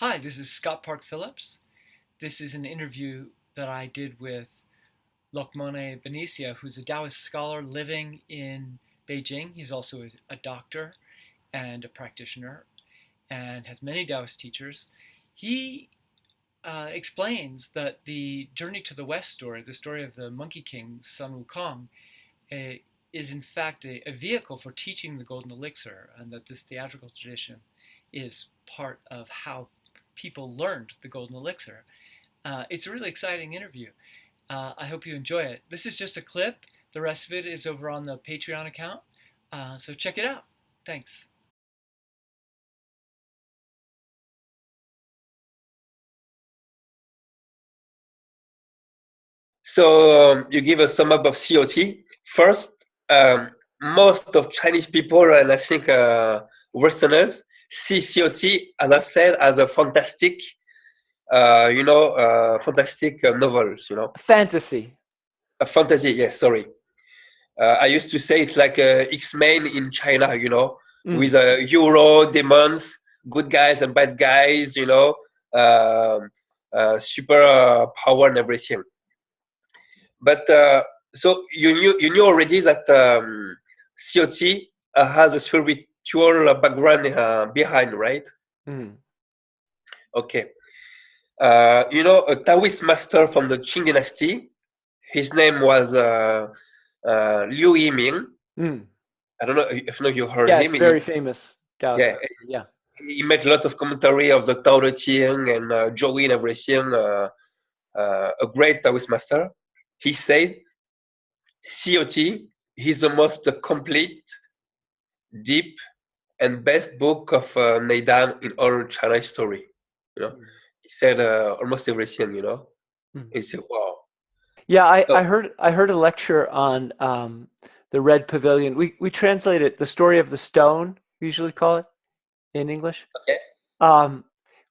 Hi, this is Scott Park Phillips. This is an interview that I did with Lokmane Benaicha, who's a Taoist scholar living in Beijing. He's also a doctor and a practitioner and has many Taoist teachers. He explains that the Journey to the West story, the story of the Monkey King, Sun Wukong, uh, is in fact a vehicle for teaching the Golden Elixir, and that this theatrical tradition is part of how people learned the Golden Elixir. It's a really exciting interview. I hope you enjoy it. This is just a clip. The rest of it is over on the Patreon account. So check it out. Thanks. So you give a sum up of COT. First, most of Chinese people and I think Westerners see COT, as I said, as a fantastic, fantastic novels. Fantasy. A fantasy. Yes, sorry. I used to say it's like X-Men in China. With hero, demons, good guys and bad guys. Um, super power and everything. But so you knew already that COT has a spiritual background behind, right? Mm. Okay. A Taoist master from the Qing dynasty. His name was Liu Yiming. Mm. I don't know if you heard Yes, him. very famous Taoist Yeah, master. Yeah. he made lots of commentary of the Tao Te Ching and Zhou and everything. A great Taoist master. He said COT is the most complete, deep, and best book of Neidan in all China history. He said almost everything. Mm. He said, "Wow." Yeah, I, So, I heard I heard a lecture on the Red Pavilion. We translate it the story of the stone, we usually call it in English. okay. Um,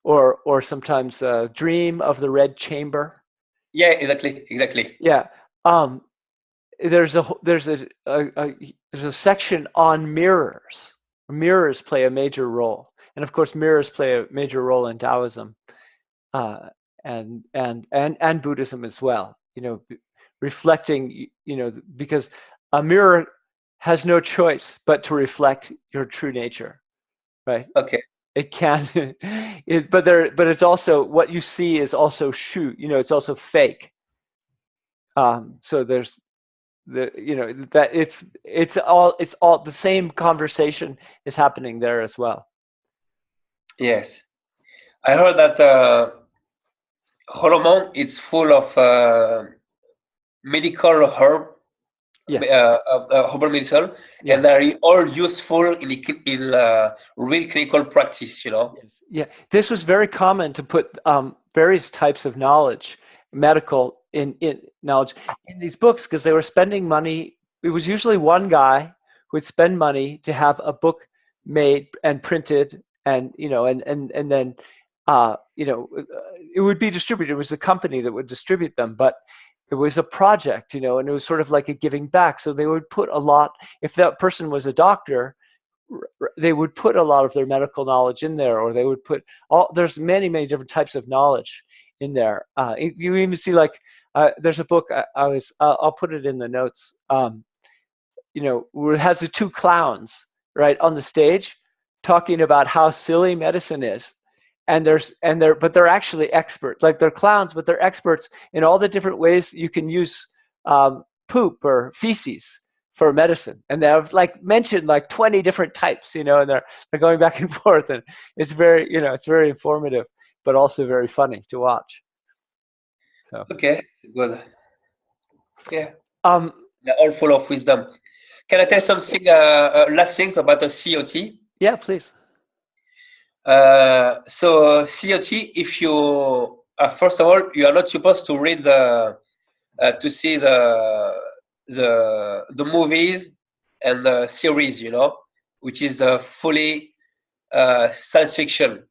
or sometimes Dream of the Red Chamber. Yeah, exactly. Yeah. Um, there's a section on mirrors. Mirrors play a major role, and of course, mirrors play a major role in Taoism, uh, and Buddhism as well. Reflecting. Because a mirror has no choice but to reflect your true nature, right? Okay. It can, but it's also what you see is also shu. It's also fake. So there's that it's all the same conversation is happening there as well. Yes, I heard that Holomon it's full of medical Yes. herbal medicine, and Yes. they're all useful in real clinical practice. Yes. Yeah. This was very common to put various types of knowledge, medical in knowledge in these books because they were spending money. It was usually one guy who would spend money to have a book made and printed, and then it would be distributed. It was a company that would distribute them, but it was a project, and it was sort of like a giving back. So they would put a lot. If that person was a doctor, they would put a lot of their medical knowledge in there, or they would put there's many different types of knowledge in there. You even see there's a book I'll put it in the notes, where it has the two clowns right on the stage talking about how silly medicine is. But they're actually experts. Like, they're clowns, but they're experts in all the different ways you can use poop or feces for medicine, and they've mentioned 20 different types, and they're going back and forth, and it's very informative, but also very funny to watch. So, Okay, good. Yeah, um, they're all full of wisdom. Can I tell something? Last things about the COT. yeah, please. So COT, if you first of all, you are not supposed to read to see the movies and the series, which is fully science fiction.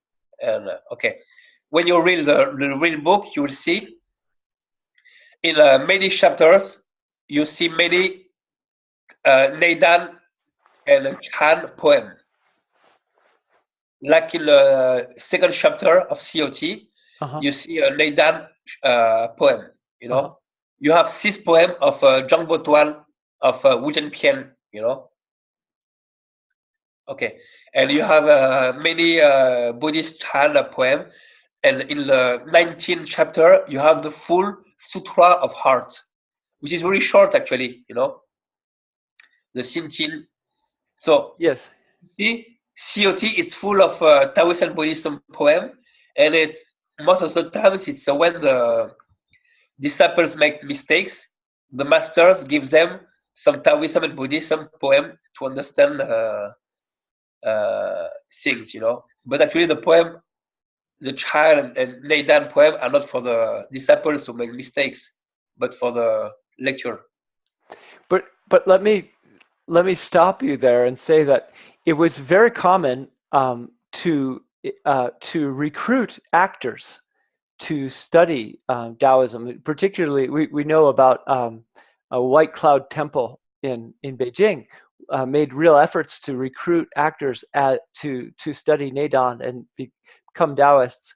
And okay, when you read the real book, you will see in many chapters, you see many Neidan and Chan poem. like in the second chapter of COT, you see a Neidan poem. You know, you have 6 poem of Zhang Botuan of Wu Zhenpian. You know, okay, and you have many Buddhist chant poem, and in the 19th chapter you have the full Sutra of Heart, which is very short actually. You know, the Xinqin. So Yes. see, COT it's full of Taoist and Buddhism poem, and it's most of the times it's when the disciples make mistakes, the masters give them some Taoism and Buddhism poem to understand things, you know. But actually, the poem, the child and Neidan poem are not for the disciples who make mistakes, but for the lecture. But let me stop you there and say that it was very common to recruit actors to study Taoism. Particularly, we know about a White Cloud Temple in Beijing made real efforts to recruit actors to study Neidan and become Taoists.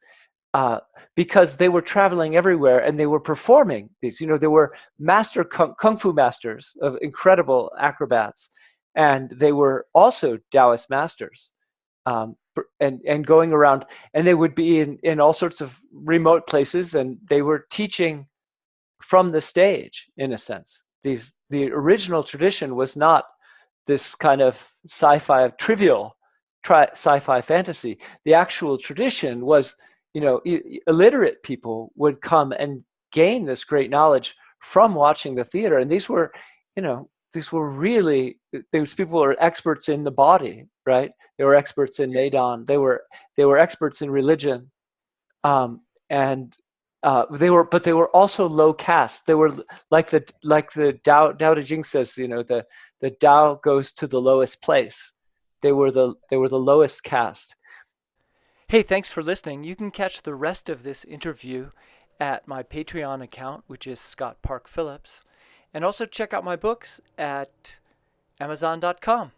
Because they were traveling everywhere and they were performing these. You know, there were master kung fu masters of incredible acrobats, and they were also Taoist masters, and going around, and they would be in all sorts of remote places, and they were teaching from the stage, in a sense. The original tradition was not this kind of sci-fi trivial sci-fi fantasy. The actual tradition was, you know, illiterate people would come and gain this great knowledge from watching the theater, and these were, you know, these were really, these people were experts in the body, right? They were experts in Neidan. They were experts in religion, and but they were also low caste. They were like the Tao Te Ching says, you know, the Tao goes to the lowest place. They were the lowest caste. Hey, thanks for listening. You can catch the rest of this interview at my Patreon account, which is Scott Park Phillips, and also check out my books at Amazon.com.